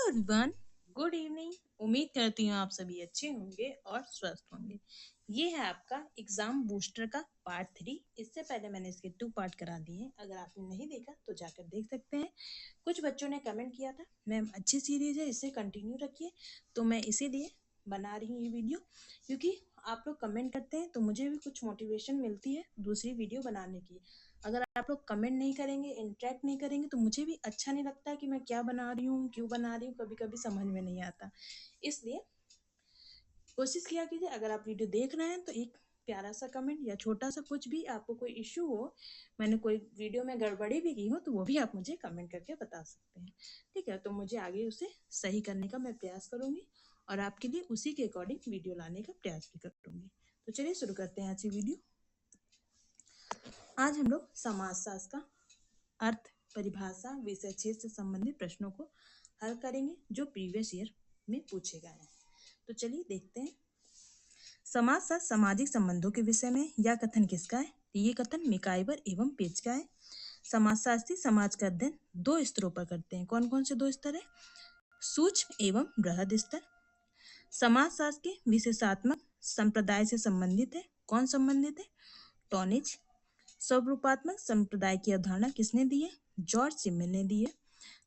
Everyone, good evening. उम्मीद करती हूँ आप सभी अच्छे होंगे और स्वस्थ होंगे। ये है आपका एग्जाम बूस्टर का पार्ट 3। इससे पहले मैंने इसके 2 पार्ट करा दिए हैं। अगर आपने नहीं देखा तो जाकर देख सकते हैं। कुछ बच्चों ने कमेंट किया था मैम अच्छी सीरीज है, इसे कंटिन्यू रखिए, तो मैं इसीलिए बना रही हूँ ये वीडियो, क्योंकि आप लोग कमेंट करते हैं तो मुझे भी कुछ मोटिवेशन मिलती है दूसरी वीडियो बनाने की। अगर आप लोग कमेंट नहीं करेंगे, इंटरेक्ट नहीं करेंगे, तो मुझे भी अच्छा नहीं लगता कि मैं क्या बना रही हूँ, क्यों बना रही हूँ, कभी कभी समझ में नहीं आता। इसलिए कोशिश किया कीजिए, अगर आप वीडियो देख रहे हैं तो एक प्यारा सा कमेंट या छोटा सा कुछ भी, आपको कोई इश्यू हो, मैंने कोई वीडियो में गड़बड़ी भी की हो, तो वो भी आप मुझे कमेंट करके बता सकते हैं। ठीक है, तो मुझे आगे उसे सही करने का मैं प्रयास करूँगी और आपके लिए उसी के अकॉर्डिंग वीडियो लाने का प्रयास भी करूँगी। तो चलिए शुरू करते हैं आज की वीडियो। आज हम लोग समाजशास्त्र का अर्थ, परिभाषा, विषय क्षेत्र से संबंधित प्रश्नों को हल करेंगे जो प्रीवियस ईयर में पूछे गए हैं। तो चलिए देखते हैं। समाजशास्त्र सामाजिक संबंधों के विषय में यह कथन किसका है? ये कथन मिकाइवर एवं पेज का है। समाजशास्त्री समाज का अध्ययन 2 स्तरों पर करते हैं। कौन कौन से 2 स्तर है? सूक्ष्म एवं बृहद स्तर। समाजशास्त्र के विशेषात्मक संप्रदाय से संबंधित है। कौन संबंधित है? टॉनिज। स्वरूपात्मक संप्रदाय की अवधारणा किसने दी है? जॉर्ज सिमन ने दी है।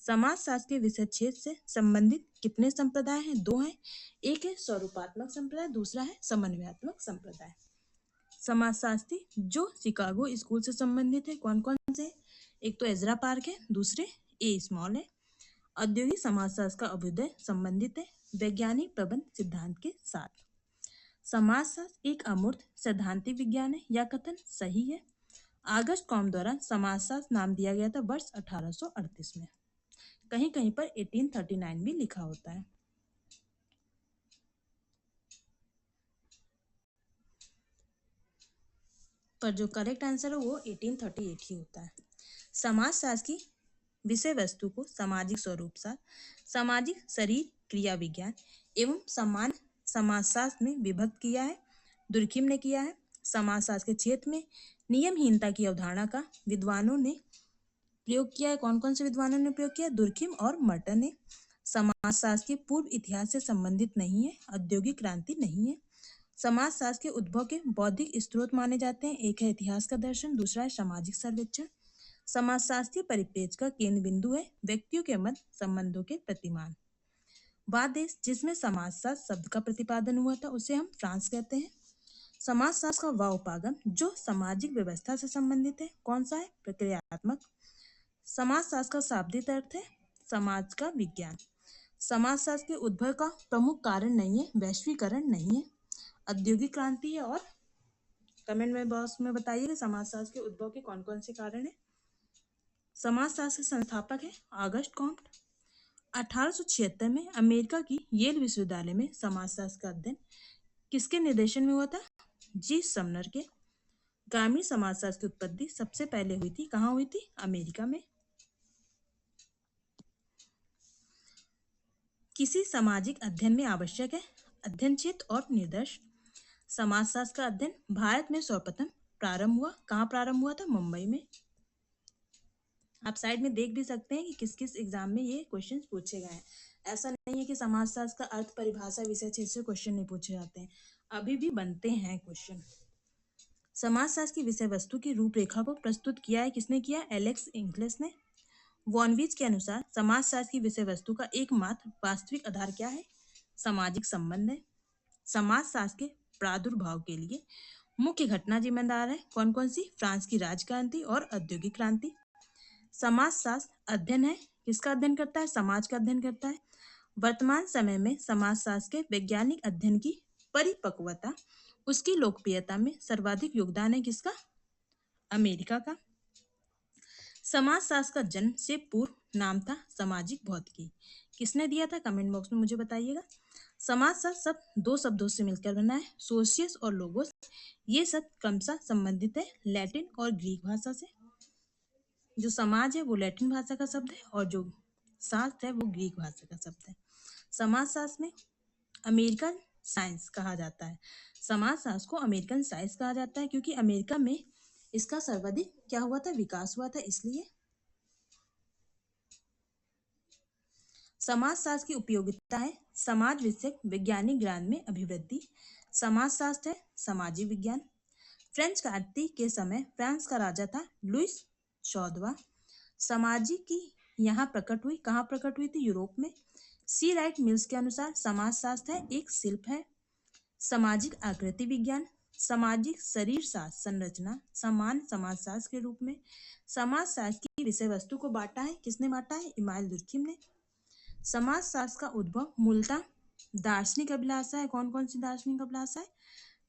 समाजशास्त्र के विषय क्षेत्र से संबंधित कितने संप्रदाय हैं? 2 हैं। एक है स्वरूपात्मक संप्रदाय, दूसरा है समन्वयात्मक संप्रदाय। समाजशास्त्री जो शिकागो स्कूल से संबंधित है, कौन कौन से? एक तो एजरा पार्क है, दूसरे ए स्मॉल है। औद्योगिक समाजशास्त्र का अभ्युदय संबंधित है वैज्ञानिक प्रबंध सिद्धांत के साथ। समाजशास्त्र एक अमूर्त सैद्धांतिक विज्ञान है, यह कथन सही है। आगस्ट कॉम द्वारा समाजशास्त्र नाम दिया गया था वर्ष 1838 में। कहीं कहीं पर 1839 भी लिखा होता है। पर जो करेक्ट आंसर है वो 1838 ही होता है। समाजशास्त्र की विषय वस्तु को सामाजिक स्वरूप शास्त्र, सामाजिक शरीर क्रिया विज्ञान एवं समान समाजशास्त्र में विभक्त किया है। दुर्खिम ने किया है। समाजशास्त्र के क्षेत्र में नियमहीनता की अवधारणा का विद्वानों ने प्रयोग किया है। कौन कौन से विद्वानों ने प्रयोग किया? दुर्खिम और मर्टन ने। समाजशास्त्र के पूर्व इतिहास से संबंधित नहीं है। औद्योगिक क्रांति नहीं है। समाजशास्त्र के उद्भव के बौद्धिक स्रोत माने जाते हैं। एक है इतिहास का दर्शन, दूसरा है सामाजिक सर्वेक्षण। समाजशास्त्रीय परिप्रेक्ष्य का केंद्र बिंदु है व्यक्तियों के मध्य संबंधों के प्रतिमान। वह देश जिसमें समाजशास्त्र शब्द का प्रतिपादन हुआ था उसे हम फ्रांस कहते हैं। समाजशास्त्र का वह उपागम जो सामाजिक व्यवस्था से संबंधित है, कौन सा है? प्रक्रियात्मक। समाजशास्त्र का शाब्दिक अर्थ है समाज का विज्ञान। समाजशास्त्र के उद्भव का प्रमुख कारण नहीं है, वैश्वीकरण नहीं है, औद्योगिक क्रांति है। और कमेंट में बॉक्स में बताइए समाजशास्त्र के उद्भव के कौन कौन से कारण है। समाजशास्त्र के संस्थापक है आगस्ट कॉम्ट। 1876 में अमेरिका की येल विश्वविद्यालय में समाजशास्त्र का अध्ययन किसके निर्देशन में हुआ था? जी समनर के। ग्रामीण समाजशास्त्र की उत्पत्ति सबसे पहले हुई थी, कहाँ हुई थी? अमेरिका में। किसी सामाजिक अध्ययन में आवश्यक है अध्ययन क्षेत्र और निर्देश। समाजशास्त्र का अध्ययन भारत में सर्वप्रथम प्रारंभ हुआ, कहाँ प्रारंभ हुआ था? मुंबई में। आप साइड में देख भी सकते हैं कि किस किस एग्जाम में ये क्वेश्चन पूछे गए हैं। ऐसा नहीं है कि समाजशास्त्र का अर्थ, परिभाषा, विषय क्षेत्र से क्वेश्चन नहीं पूछे जाते हैं, अभी भी बनते हैं क्वेश्चन। समाजशास्त्र की विषय वस्तु की रूपरेखा को प्रस्तुत किया है, किसने किया? एलेक्स इंग्लिश ने। वॉनविच के अनुसार समाजशास्त्र की विषय वस्तु का एकमात्र वास्तविक आधार क्या है? सामाजिक संबंध है। समाजशास्त्र के प्रादुर्भाव के लिए मुख्य घटना जिम्मेदार है, कौन कौन सी? फ्रांस की राजक्रांति और औद्योगिक क्रांति। समाजशास्त्र अध्ययन है, किसका अध्ययन करता है? समाज का अध्ययन करता है। वर्तमान समय में समाजशास्त्र के वैज्ञानिक अध्ययन की परिपक्वता, उसकी लोकप्रियता में सर्वाधिक योगदान है किसका? अमेरिका का। समाजशास्त्र का जन्म से पूर्व नाम था सामाजिक भौतिकी, किसने दिया था? कमेंट बॉक्स में मुझे बताइएगा। समाजशास्त्र शब्द 2 शब्दों से मिलकर बना है, सोशियस और लोगोस। ये शब्द क्रमशः संबंधित है लैटिन और ग्रीक भाषा से। जो समाज है वो लैटिन भाषा का शब्द है और जो शास्त्र है वो ग्रीक भाषा का शब्द है। समाजशास्त्र में अमेरिकन साइंस कहा जाता है। समाजशास्त्र को अमेरिकन साइंस कहा जाता है क्योंकि अमेरिका में इसका सर्वाधिक क्या हुआ था? विकास हुआ था, इसलिए। समाजशास्त्र की उपयोगिता है समाज विषयक वैज्ञानिक ज्ञान में अभिवृद्धि। समाजशास्त्र है सामाजिक विज्ञान। फ्रेंच क्रांति के समय फ्रांस का राजा था लुइस 14वां। सामाजिक की यहाँ प्रकट हुई, कहाँ प्रकट हुई थी? यूरोप में। सी राइट मिल्स के अनुसार समाजशास्त्र है एक शिल्प है। सामाजिक आकृति विज्ञान, सामाजिक शरीर शास्त्र संरचना समान समाजशास्त्र के रूप में। समाजशास्त्र की विषय वस्तु को बांटा है, किसने बांटा है? इमानुएल दुर्खिम ने। समाजशास्त्र का उद्भव मूलतः दार्शनिक अभिलाषा है। कौन कौन सी दार्शनिक अभिलाषा है?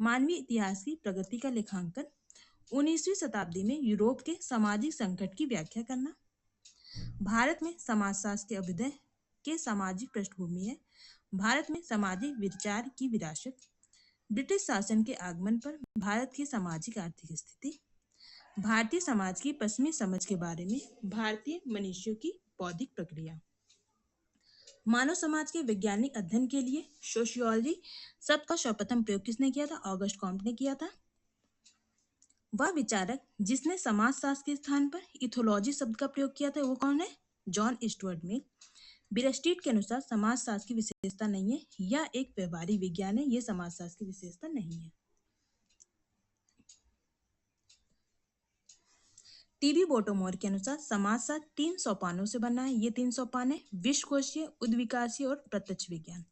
मानवीय इतिहास की प्रगति का लेखांकन, 19वीं शताब्दी में यूरोप के सामाजिक संकट की व्याख्या करना। भारत में समाजशास्त्र के अभ्युदय के सामाजिक पृष्ठभूमि है। भारत में सामाजिक विचार की विरासत, ब्रिटिश शासन के आगमन पर भारत की सामाजिक आर्थिक स्थिति, भारतीय समाज की पश्चिमी समझ के बारे में, भारतीय मनुष्यों की बौद्धिक प्रक्रिया। मानव समाज के वैज्ञानिक अध्ययन के लिए सोशियोलॉजी शब्द का सर्वप्रथम प्रयोग किसने किया था? ऑगस्ट कॉम्ट ने किया था। वह विचारक जिसने समाजशास्त्र के स्थान पर इथोलॉजी शब्द का प्रयोग किया था वो कौन है? John Stuart Mill. बिरस्टीट के अनुसार समाजशास्त्र की विशेषता नहीं है, यह एक व्यवहारिक विज्ञान है, यह समाजशास्त्र की विशेषता नहीं है। टीबी बोटोमोर के अनुसार समाजशास्त्र 3 सोपानों से बना है। ये 3 सोपान है विश्वकोशीय, उद्विकासीय और प्रत्यक्ष विज्ञान।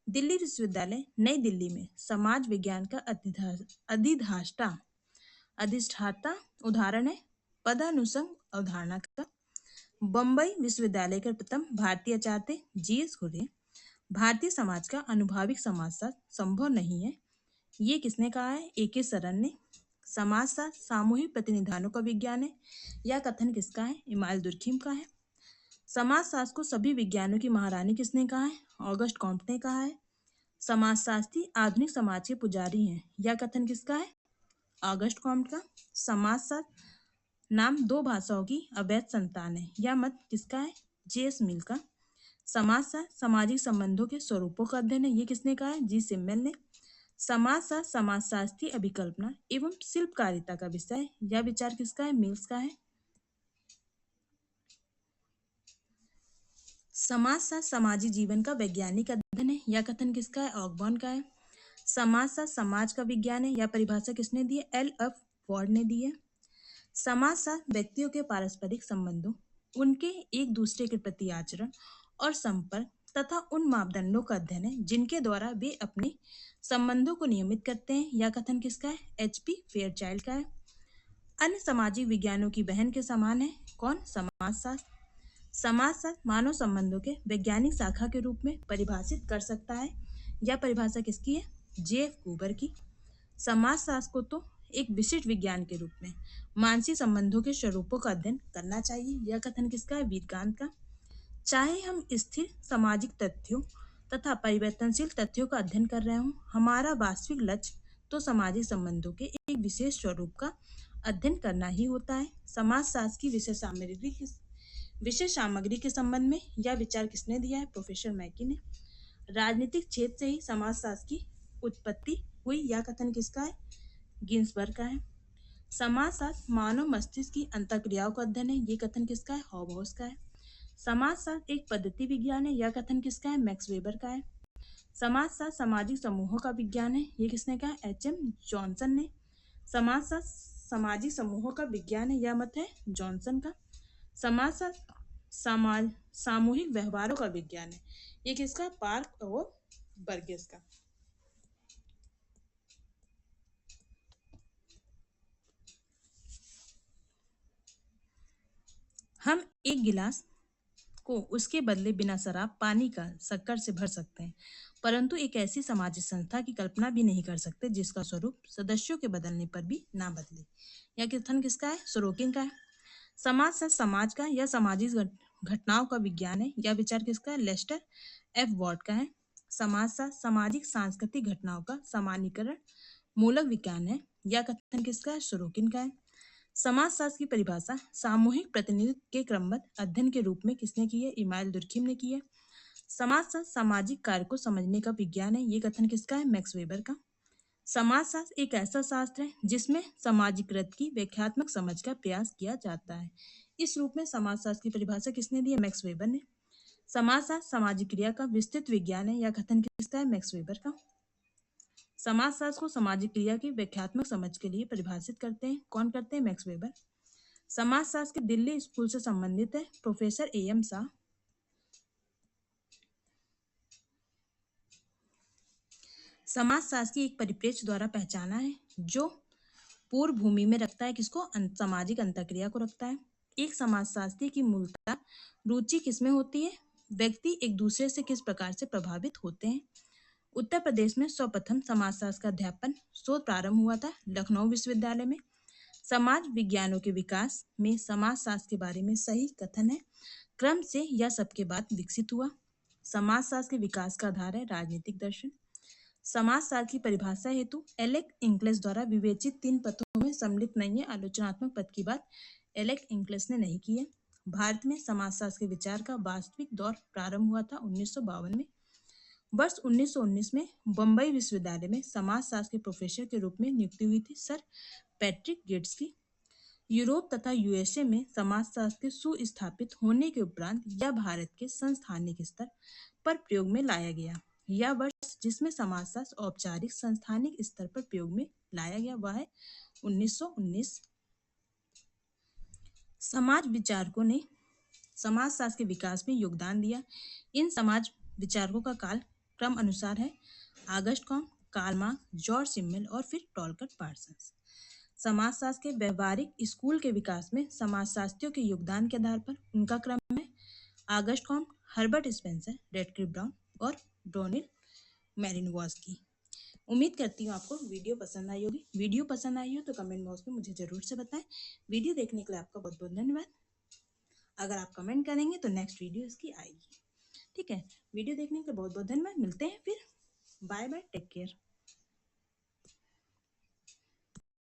दिल्ली विश्वविद्यालय नई दिल्ली में समाज विज्ञान का अधिष्ठाता उदाहरण है पदानुसंग अवधारणा का। बम्बई विश्वविद्यालय के प्रथम भारतीय आचार्य थे जीएस घुरे। भारतीय समाज का अनुभाविक समाजशास्त्र संभव नहीं है, ये किसने कहा है? ए.के. सरन ने। समाजशास्त्र सामूहिक प्रतिनिधानों का विज्ञान है, यह कथन किसका है? इमानुएल दुर्खिम का है। समाजशास्त्र को सभी विज्ञानों की महारानी किसने कहा है? ऑगस्ट कॉम्ट ने कहा है। समाजशास्त्री आधुनिक समाज के पुजारी हैं, यह कथन किसका है? ऑगस्ट कॉम्ट का। समाजशास्त्र नाम 2 भाषाओं की अवैध संतान है, यह मत किसका है? जे.एस. मिल का। समाजशास्त्र सामाजिक संबंधों के स्वरूपों का अध्ययन है, ये किसने कहा है? जी. सिम्मेल ने। समाजशास्त्र समाजशास्त्रीय अभिकल्पना एवं शिल्पकारिता का विषय है, यह विचार किसका है? मिल्स का है। समाजशास्त्र सामाजिक जीवन का वैज्ञानिक अध्ययन है, यह कथन किसका है? ऑकबॉर्न का है। समाजशास्त्र समाज का विज्ञान है, यह परिभाषा किसने दी है? एल.एफ. वॉर्ड ने दी है। समाजशास्त्र व्यक्तियों के पारस्परिक संबंधों, उनके एक दूसरे के प्रति आचरण और संपर्क तथा उन मापदंडों का अध्ययन है जिनके द्वारा वे अपने संबंधों को नियमित करते हैं, यह कथन किसका है? एच.पी. फेयरचाइल्ड का है। अन्य सामाजिक विज्ञानों की बहन के समान है, कौन? समाजशास्त्र। समाजशास्त्र मानव संबंधों के वैज्ञानिक शाखा के रूप में परिभाषित कर सकता है, यह परिभाषा किसकी है? जे.एफ. कूबर की। समाजशास्त्र को तो एक विशिष्ट विज्ञान के रूप में मानसिक संबंधों के स्वरूपों का अध्ययन करना चाहिए, यह कथन किसका है? वीरकांत का। चाहे हम स्थिर सामाजिक तथ्यों तथा परिवर्तनशील तथ्यों का अध्ययन कर रहे हों, हमारा वास्तविक लक्ष्य तो सामाजिक संबंधों के एक विशेष स्वरूप का अध्ययन करना ही होता है। समाजशास्त्र की विशेष सामग्री के संबंध में यह विचार किसने दिया है? प्रोफेसर मैकी ने। राजनीतिक क्षेत्र से ही समाजशास्त्र की उत्पत्ति हुई, यह कथन किसका है? गिन्सबर्ग का है। समाजशास्त्र मानव मस्तिष्क की अंतःक्रियाओं का अध्ययन है, ये कथन किसका है? हॉबहॉस का है। समाजशास्त्र एक पद्धति विज्ञान है, यह कथन किसका है? मैक्स वेबर का है। समाजशास्त्र सामाजिक समूहों का विज्ञान है, ये किसने कहा? एच.एम. जॉनसन ने। समाजशास्त्र सामाजिक समूहों का विज्ञान है, यह मत है जॉनसन का। समाजशास्त्र सामूहिक व्यवहारों का विज्ञान है, ये किसका? पार्क और बर्गेस का। हम एक गिलास को उसके बदले बिना शराब पानी का शक्कर से भर सकते हैं, परंतु एक ऐसी सामाजिक संस्था की कल्पना भी नहीं कर सकते जिसका स्वरूप सदस्यों के बदलने पर भी ना बदले, यह कथन किसका है? सोरोकिन का है। समाजशास्त्र समाज का या सामाजिक घटनाओं का विज्ञान है, यह विचार किसका है? Lester F. वॉर्ड का है। समाजशास्त्र सामाजिक सांस्कृतिक घटनाओं का सामान्यीकरण मूलक विज्ञान है, यह कथन किसका है? सोरोकिन का है। समाजशास्त्र की परिभाषा सामूहिक प्रतिनिधित्व के क्रमबद्ध अध्ययन के रूप में किसने की है? इमानुएल दुर्खिम ने की है। समाजशास्त्र सामाजिक कार्य को समझने का विज्ञान है, ये कथन किसका है? मैक्स वेबर का। समाजशास्त्र एक ऐसा शास्त्र है जिसमें सामाजिकृत की व्याख्यात्मक समझ का प्रयास किया जाता है। इस रूप में समाजशास्त्र की परिभाषा किसने दी है? मैक्स वेबर ने। समाजशास्त्र सामाजिक क्रिया का विस्तृत विज्ञान है, यह कथन किसका है? मैक्स वेबर का। समाजशास्त्र को सामाजिक क्रिया की व्याख्यात्मक समझ के लिए परिभाषित करते हैं, कौन करते हैं? Max weber. समाजशास्त्र के दिल्ली स्कूल से संबंधित है प्रोफेसर AM शाह। समाजशास्त्र की एक परिप्रेक्ष्य द्वारा पहचाना है जो पूर्व भूमि में रखता है किसको? सामाजिक अंतःक्रिया को रखता है। एक समाजशास्त्री की मूलतः रुचि किसमें होती है? व्यक्ति एक दूसरे से किस प्रकार से प्रभावित होते हैं। उत्तर प्रदेश में सर्वप्रथम समाजशास्त्र का अध्यापन शोध प्रारंभ हुआ था लखनऊ विश्वविद्यालय में। समाज विज्ञानों के विकास में समाजशास्त्र के बारे में सही कथन है क्रम से यह सबके बाद विकसित हुआ। समाजशास्त्र के विकास का आधार है राजनीतिक दर्शन। समाजशास्त्र की परिभाषा हेतु एलेक इंग्लिश द्वारा विवेचित 3 पथों में सम्मिलित नहीं है। आलोचनात्मक पद की बात एलेक इंग्लिश ने नहीं की है। भारत में समाजशास्त्र के विचार का वास्तविक दौर प्रारंभ हुआ था 1952 में। वर्ष 1919 में बम्बई विश्वविद्यालय में समाजशास्त्र के प्रोफेसर के रूप में नियुक्ति हुई थी सर पैट्रिक गेट्स की। यूरोप तथा USA में समाजशास्त्र के सुस्थापित होने के उपरांत यह भारत के संस्थानिक स्तर पर प्रयोग में लाया गया। यह वर्ष जिसमें समाजशास्त्र औपचारिक संस्थानिक स्तर पर प्रयोग में लाया गया वह है 1919। समाज विचारकों ने समाजशास्त्र के विकास में योगदान दिया। इन समाज विचारकों का काल क्रम अनुसार है Auguste Comte, Karl Marx, George Simmel और फिर टॉलकट पार्सन्स। समाजशास्त्र के व्यवहारिक स्कूल के विकास में समाजशास्त्रियों के योगदान के आधार पर उनका क्रम है Auguste Comte, Herbert Spencer, Radcliffe Brown और डोनिल मैलिनोव्स्की। उम्मीद करती हूँ आपको वीडियो पसंद आई होगी। वीडियो पसंद आई हो तो कमेंट बॉक्स में मुझे जरूर से बताएं। वीडियो देखने के लिए आपका बहुत बहुत धन्यवाद। अगर आप कमेंट करेंगे तो नेक्स्ट वीडियो इसकी आएगी। ठीक है, वीडियो देखने के लिए बहुत बहुत धन्यवाद। मिलते हैं फिर। Bye bye, take care.